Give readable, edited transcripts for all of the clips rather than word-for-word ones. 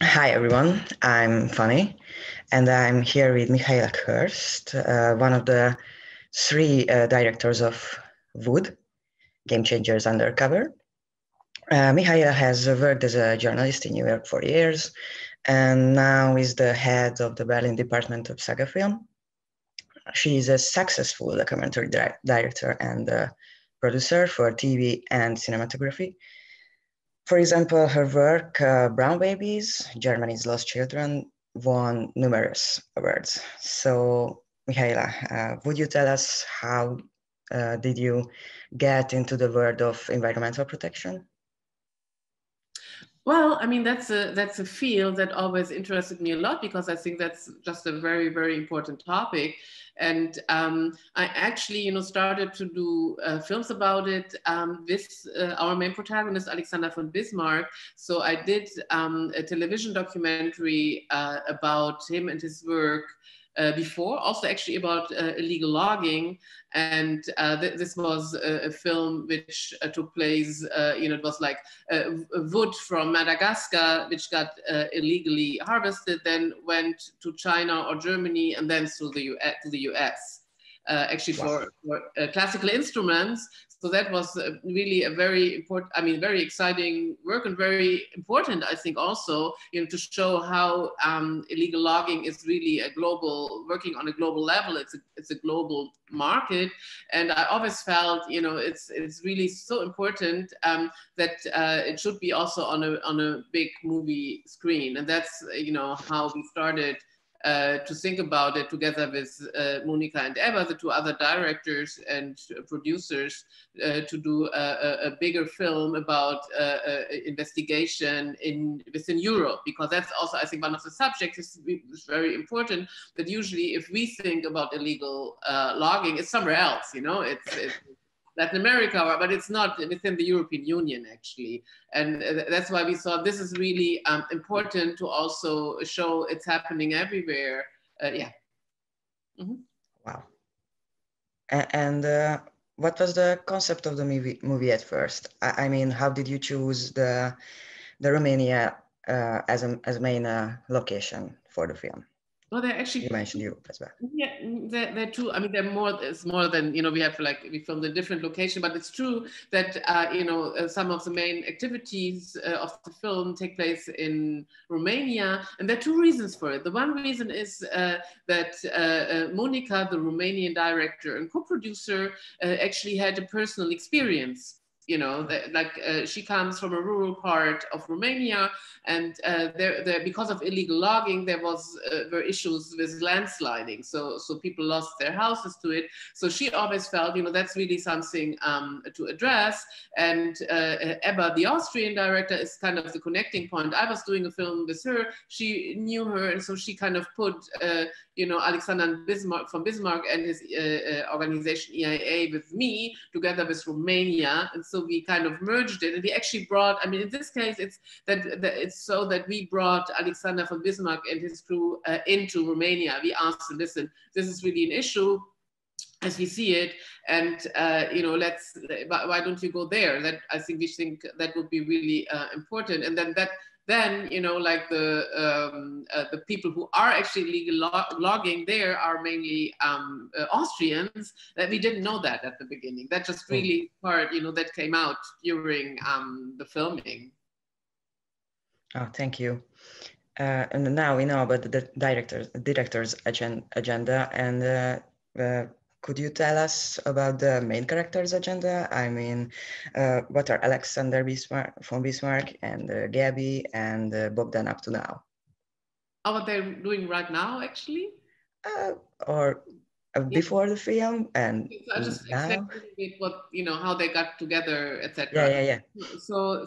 Hi everyone, I'm Fanni and I'm here with Michaela Kirst, one of the three directors of Wood, Game Changers Undercover. Michaela has worked as a journalist in New York for years and now is the head of the Berlin department of Saga Film. She is a successful documentary director and producer for TV and cinematography. For example, her work, Brown Babies, Germany's Lost Children, won numerous awards. So, Michaela, would you tell us how did you get into the world of environmental protection? Well, I mean, that's a field that always interested me a lot because I think that's just a very, very important topic. And I actually, started to do films about it with our main protagonist, Alexander von Bismarck. So I did a television documentary about him and his work before, also actually about illegal logging. And this was a film which took place, it was like wood from Madagascar, which got illegally harvested, then went to China or Germany, and then to the US. Actually for classical instruments. So that was really a very important, very exciting work and very important, I think, also, to show how illegal logging is really working on a global level. It's a global market. And I always felt, it's really so important that it should be also on a big movie screen. And that's, how we started to think about it together with Monica and Eva, the two other directors and producers, to do a bigger film about investigation within Europe, because that's also, I think, one of the subjects is very important. That usually, if we think about illegal logging, it's somewhere else. It's Latin America, but it's not within the European Union, actually. And that's why we thought this is really important to also show it's happening everywhere. Yeah. Mm-hmm. Wow. And what was the concept of the movie at first? I mean, how did you choose the Romania as a main location for the film? Well, they're actually, you mentioned Europe as well. Yeah, they're true. I mean, it's more than, we filmed in different location, but it's true that, some of the main activities of the film take place in Romania. And there are two reasons for it. The one reason is that Monica, the Romanian director and co-producer, actually had a personal experience. She comes from a rural part of Romania, and there because of illegal logging, there were issues with landsliding. So people lost their houses to it. So she always felt, that's really something to address. And Ebba, the Austrian director, is kind of the connecting point. I was doing a film with her. She knew her, and so she kind of put, Alexander from Bismarck and his organization EIA with me together with Romania. And so we kind of merged it, and we actually brought, in this case, it's so that we brought Alexander von Bismarck and his crew into Romania. We asked them, listen, this is really an issue as we see it, and why don't you go there? That I think we think that would be really important. And then the people who are actually legal logging there are mainly Austrians. That we didn't know that at the beginning. That just really part, that came out during the filming. Oh, thank you. And now we know about the director's agenda. And could you tell us about the main character's agenda? I mean, what are Alexander von Bismarck and Gabby and Bogdan up to now? Oh, what they're doing right now, actually? Or before the film and I just explained a little bit what, how they got together, etc. Yeah. So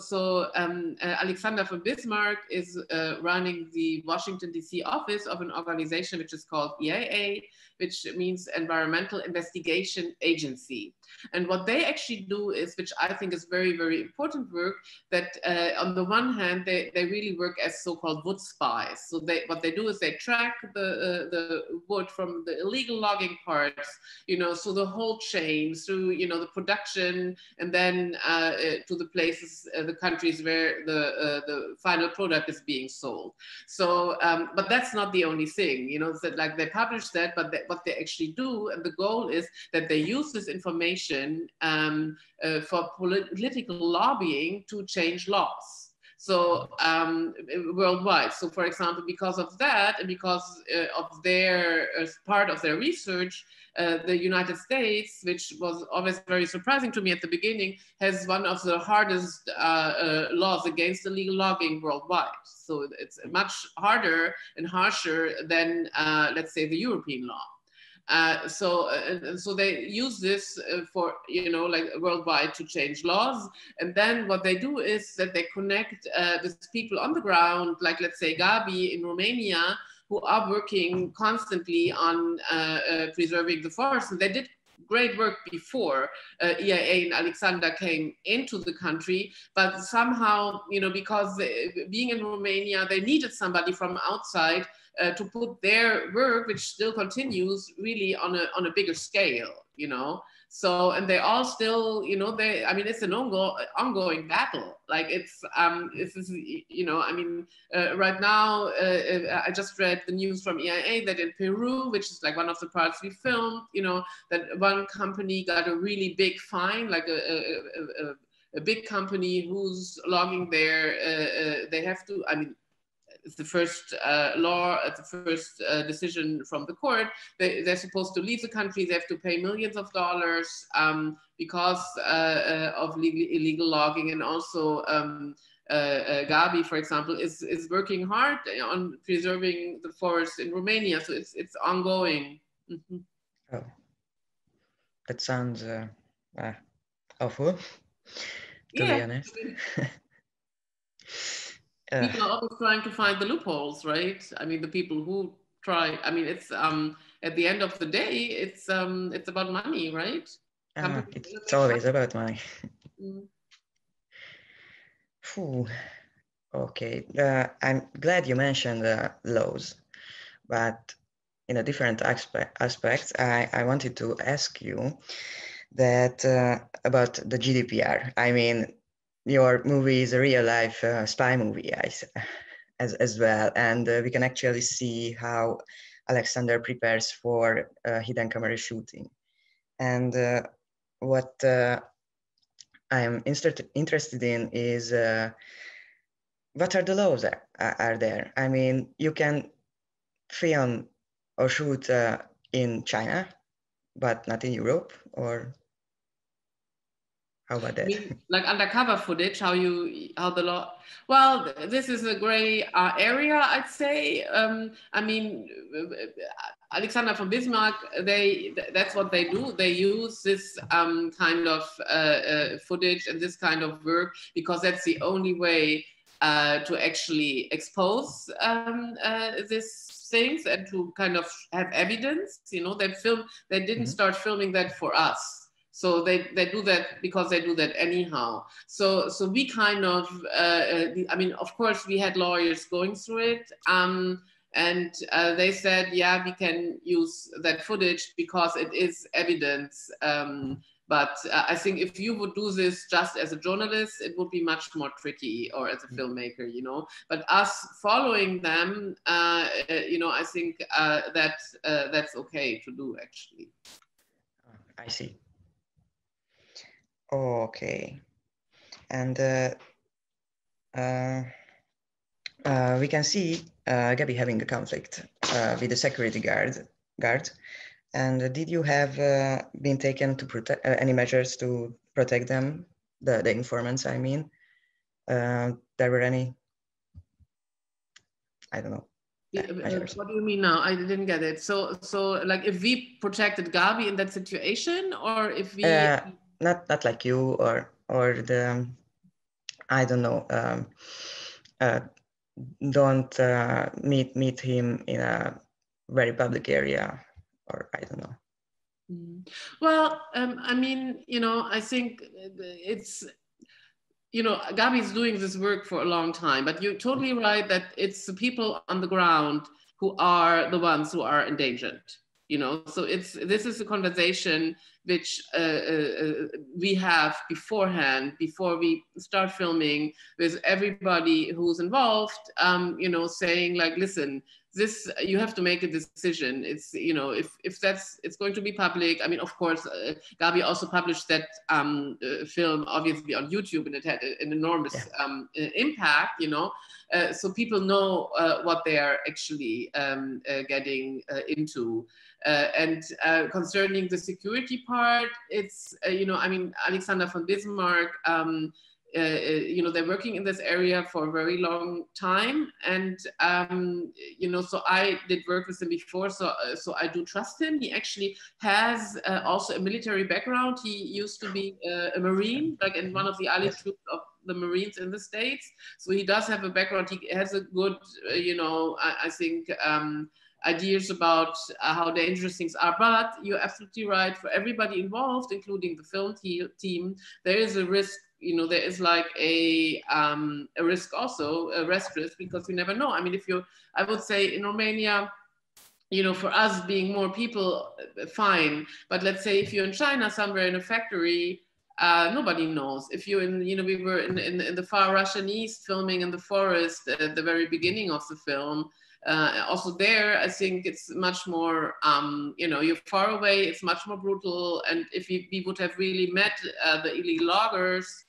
Alexander von Bismarck is running the Washington DC office of an organization which is called EIA, which means Environmental Investigation Agency. And what they actually do is, which I think is very, very important work, that on the one hand, they really work as so-called wood spies. So what they do is they track the wood from the illegal logging parts, you know, so the whole chain through, you know, the production, and then to the places, the countries where the final product is being sold. So, but that's not the only thing, you know, that like they publish that, but what they actually do, and the goal is that they use this information for political lobbying to change laws. So worldwide. So for example, because of that, and because of their part of their research, the United States, which was always very surprising to me at the beginning, has one of the hardest laws against illegal logging worldwide. So it's much harder and harsher than, let's say, the European law. So they use this for, you know, like worldwide to change laws. And then what they do is that they connect with people on the ground, like let's say Gabi in Romania, who are working constantly on preserving the forest. And they did great work before EIA and Alexander came into the country, but somehow, you know, because being in Romania, they needed somebody from outside to put their work, which still continues, really on a bigger scale, you know. So, and they all still, you know, I mean, it's an ongoing battle. Like it's you know, I mean, right now, I just read the news from EIA that in Peru, which is like one of the parts we filmed, you know, that one company got a really big fine, like a big company who's logging there, they have to, I mean, it's the first law, the first decision from the court. They're supposed to leave the country. They have to pay millions of dollars because of illegal logging. And also Gabi, for example, is working hard on preserving the forest in Romania. So it's ongoing. Mm-hmm. Oh, that sounds awful, to be honest. People are always trying to find the loopholes, right? I mean, the people who try, I mean, it's at the end of the day, it's about money, right? It's always about money. Okay, I'm glad you mentioned laws, but in a different aspects, I wanted to ask you that about the GDPR. I mean, your movie is a real life spy movie as well, and we can actually see how Alexander prepares for hidden camera shooting. And what I'm interested in is what are the laws are there? I mean, you can film or shoot in China, but not in Europe, or how about that? I mean, like undercover footage, how the law, well, this is a gray area, I'd say. I mean, Alexander von Bismarck, that's what they do. They use this kind of footage and this kind of work because that's the only way to actually expose these things and to kind of have evidence. You know, they didn't start filming that for us. So they do that because they do that anyhow. So we kind of, I mean, of course, we had lawyers going through it. And they said, yeah, we can use that footage because it is evidence. But I think if you would do this just as a journalist, it would be much more tricky, or as a filmmaker, you know. But us following them, you know, I think that's okay to do, actually. I see. Okay. And we can see Gabi having a conflict with the security guard. And did you have been taken to protect any measures to protect them, the informants? I mean, there were any? I don't know. What do you mean now? I didn't get it. So like if we protected Gabi in that situation, or if we not like you or the I don't know. Don't meet him in a very public area, or I don't know. Well, I mean, you know, I think it's, you know, Gabi's doing this work for a long time, but you're totally right that it's the people on the ground who are the ones who are endangered. you know. So this is a conversation which we have beforehand, before we start filming, with everybody who's involved, you know, saying like, listen, this, you have to make a decision. It's, you know, if it's going to be public. I mean, of course, Gabi also published that film obviously on YouTube, and it had an enormous impact, you know. So people know what they are actually getting into. And concerning the security part, it's, you know, I mean, Alexander von Bismarck, you know, they're working in this area for a very long time. And, you know, so I did work with him before, so I do trust him. He actually has also a military background. He used to be a Marine, like in one of the early troops of the Marines in the States. So he does have a background. He has a good, you know, I think, ideas about how dangerous things are. But you're absolutely right, for everybody involved, including the film team, there is a risk. You know, there is like a risk also, a rest risk, because you never know. I mean, I would say in Romania, you know, for us being more people, fine. But let's say if you're in China, somewhere in a factory, nobody knows. If you're in, you know, we were in the far Russian East filming in the forest at the very beginning of the film. Also there, I think it's much more, you know, you're far away, it's much more brutal. And if we would have really met the illegal loggers,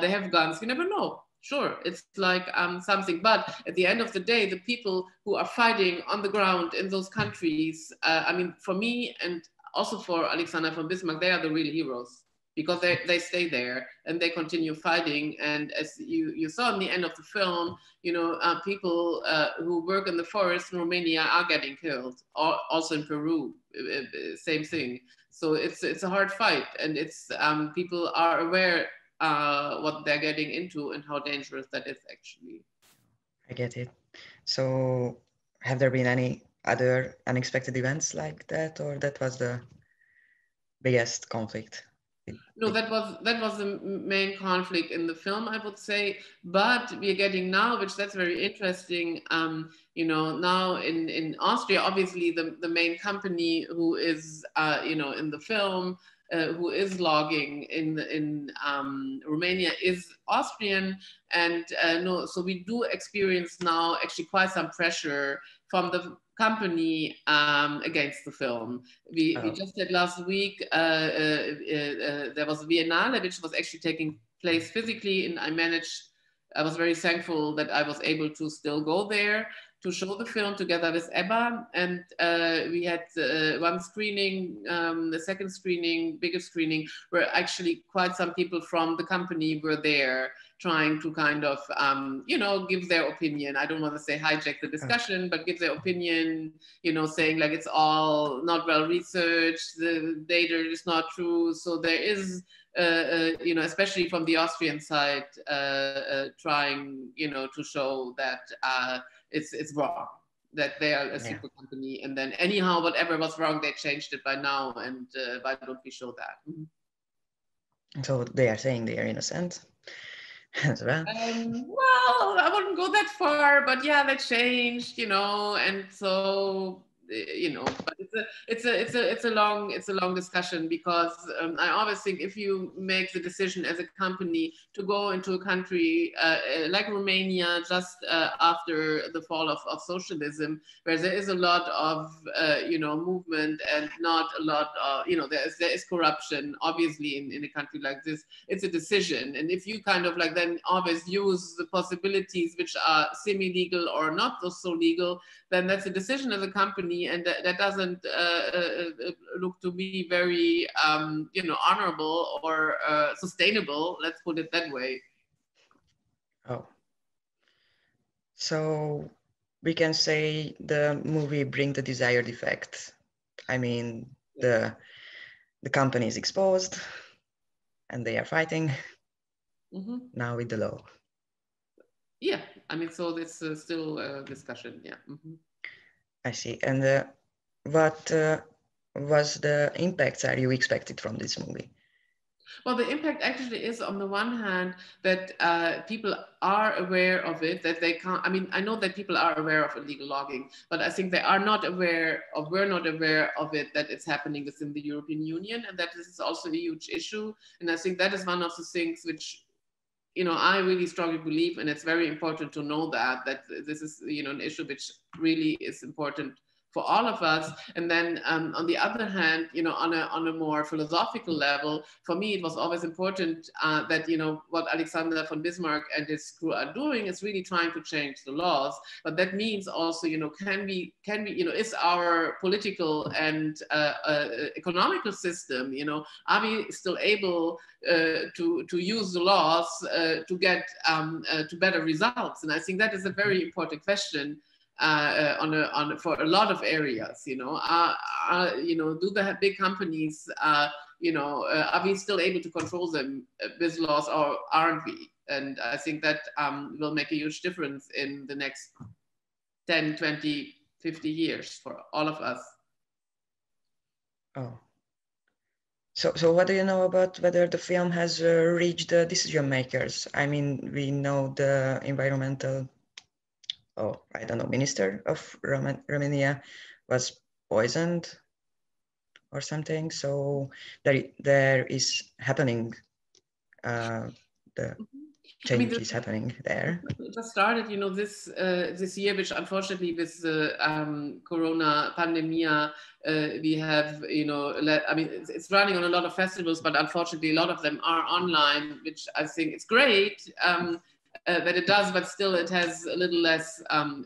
they have guns, you never know. Sure, it's like something, but at the end of the day, the people who are fighting on the ground in those countries, I mean, for me and also for Alexander von Bismarck, they are the real heroes, because they stay there and they continue fighting. And as you saw in the end of the film, you know, people who work in the forest in Romania are getting killed, also in Peru, same thing. So it's a hard fight, and it's people are aware what they're getting into and how dangerous that is actually. I get it. So have there been any other unexpected events like that, or that was the biggest conflict? No, that was the main conflict in the film, I would say. But we are getting now, which that's very interesting. You know, now in Austria, obviously the main company who is you know, in the film, who is logging in Romania is Austrian, and no, so we do experience now actually quite some pressure from the company against the film. We just had last week, there was a Biennale, which was actually taking place physically, and I was very thankful that I was able to still go there to show the film together with Ebba. And we had one screening, the second screening, biggest screening, where actually quite some people from the company were there, trying to kind of, you know, give their opinion. I don't want to say hijack the discussion, but give their opinion, you know, saying like it's all not well researched, the data is not true. So there is, you know, especially from the Austrian side, trying, you know, to show that it's wrong, that they are a super company. And then anyhow, whatever was wrong, they changed it by now. And why don't we show that? Mm-hmm. So they are saying they are innocent as well? Well, I wouldn't go that far, but yeah, they changed, you know, and so, you know, but it's a long discussion, because I always think if you make the decision as a company to go into a country like Romania just after the fall of socialism, where there is a lot of you know, movement and not a lot of, you know, there is corruption obviously in a country like this, it's a decision. And if you kind of like then always use the possibilities which are semi-legal or not so legal, then that's a decision as a company, and that doesn't look to be very, you know, honorable or sustainable. Let's put it that way. Oh, so we can say the movie bring the desired effect. I mean, the company is exposed, and they are fighting now with the law. Yeah, I mean, so it's still a discussion. Yeah. I see. And what was the impacts are you expected from this movie? Well, the impact actually is, on the one hand, that people are aware of it, that they can't. I mean, I know that people are aware of illegal logging, but I think they are not aware, or we're not aware of it, that it's happening within the European Union, and that this is also a huge issue. And I think that is one of the things which, you know, I really strongly believe, and it's very important to know that this is, you know, an issue which really is important for all of us. And then on the other hand, you know, on a more philosophical level, for me, it was always important that, you know, what Alexander von Bismarck and his crew are doing is really trying to change the laws. But that means also, you know, can we, you know, is our political and economical system, you know, are we still able to use the laws to get to better results? And I think that is a very important question for a lot of areas. You know, you know, do the big companies, you know, are we still able to control them with laws, or aren't we? And I think that will make a huge difference in the next 10, 20, 50 years for all of us. Oh. So what do you know about whether the film has reached the decision makers? I mean, we know the environmental, I don't know, minister of Romania was poisoned or something. So there is happening, the change is happening there. It just started, you know, this year, which unfortunately with the Corona pandemia, we have, you know, I mean, it's running on a lot of festivals, but unfortunately a lot of them are online, which I think it's great that it does, but still it has a little less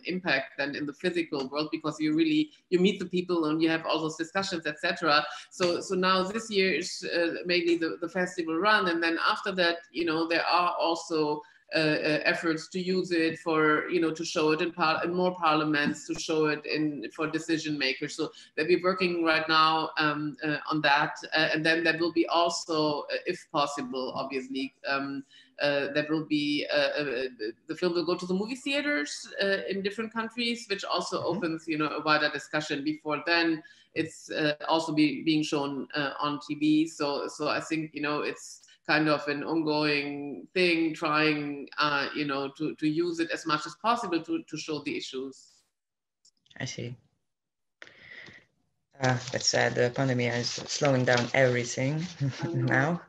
impact than in the physical world, because you meet the people and you have all those discussions, etc. So now this year is mainly the festival run, and then after that, you know, there are also efforts to use it for, you know, to show it in more parliaments, to show it for decision makers. So that we're working right now on that, and then there will be also, if possible, obviously, there will be the film will go to the movie theaters in different countries, which also opens, you know, a wider discussion. Before then, it's also being shown on TV. So I think, you know, it's kind of an ongoing thing, trying, you know, to use it as much as possible to show the issues. I see. That's sad. The pandemic is slowing down everything now.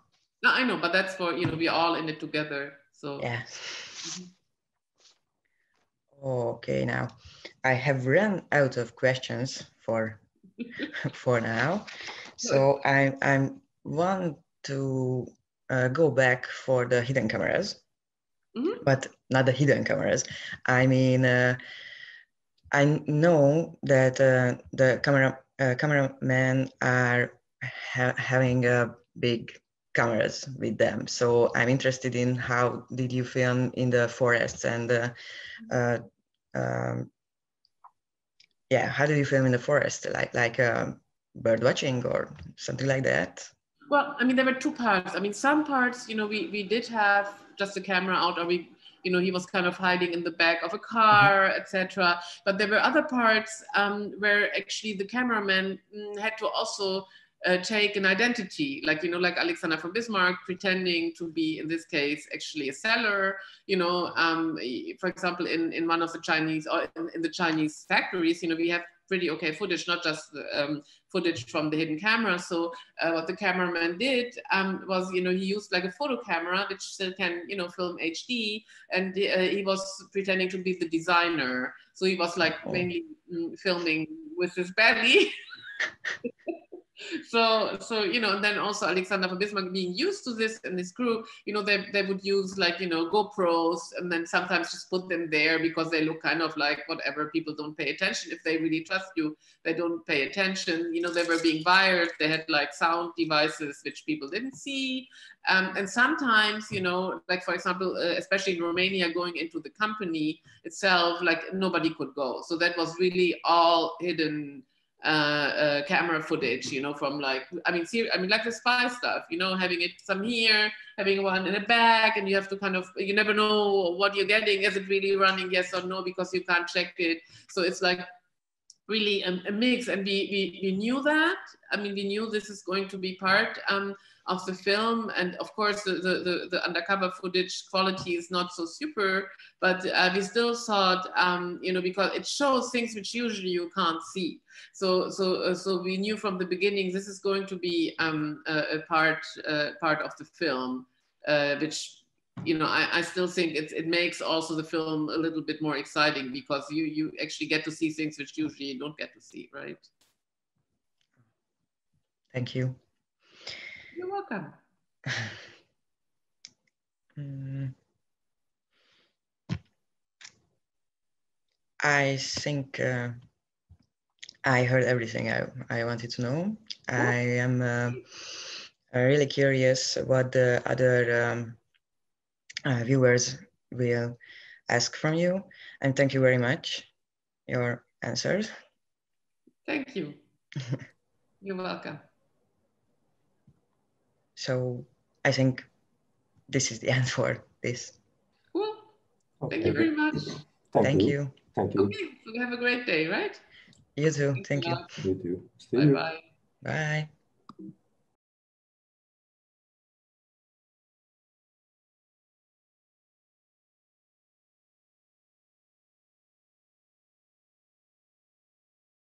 No, I know, but that's for, you know, we're all in it together. So yeah. Okay, now I have run out of questions for now. So I want to go back for the hidden cameras, but not the hidden cameras. I mean, I know that the cameramen are having big cameras with them. So I'm interested in how did you film in the forests, and how do you film in the forest, like bird watching or something like that? Well, I mean, there were two parts. I mean, some parts, you know, we did have just a camera out, or you know, he was kind of hiding in the back of a car, etc. But there were other parts where actually the cameraman had to also take an identity, like, you know, like Alexander von Bismarck pretending to be, in this case, actually a seller. You know, for example, in one of the Chinese, or in the Chinese factories, you know, we have pretty okay footage, not just footage from the hidden camera. So what the cameraman did was, you know, he used like a photo camera, which still can, you know, film HD, and he was pretending to be the designer. So he was like mainly filming with his belly. So you know, and then also Alexander von Bismarck being used to this and his crew, you know, they would use like, you know, GoPros, and then sometimes just put them there because they look kind of like whatever, people don't pay attention. If they really trust you, they don't pay attention. You know, they were being wired, they had like sound devices which people didn't see, and sometimes, you know, like for example, especially in Romania, going into the company itself, like nobody could go. So that was really all hidden camera footage, you know, from like, I mean, like the spy stuff, you know, having it some here, having one in a bag, and you have to kind of, you never know what you're getting. Is it really running, yes or no, because you can't check it. So it's like really a mix, and we knew that. I mean, we knew this is going to be part of the film. And of course, the undercover footage quality is not so super, but we still thought, you know, because it shows things which usually you can't see. So we knew from the beginning this is going to be a part of the film, which, you know, I still think it makes also the film a little bit more exciting, because you actually get to see things which usually you don't get to see, right? Thank you. You're welcome. I think I heard everything I wanted to know. I am really curious what the other viewers will ask from you. And thank you very much, your answers. Thank you. You're welcome. So I think this is the end for this. Cool. Thank you very much. Thank you. Thank you. Okay, so have a great day, right? You too. Thank you. You too. See Bye you. bye. Bye.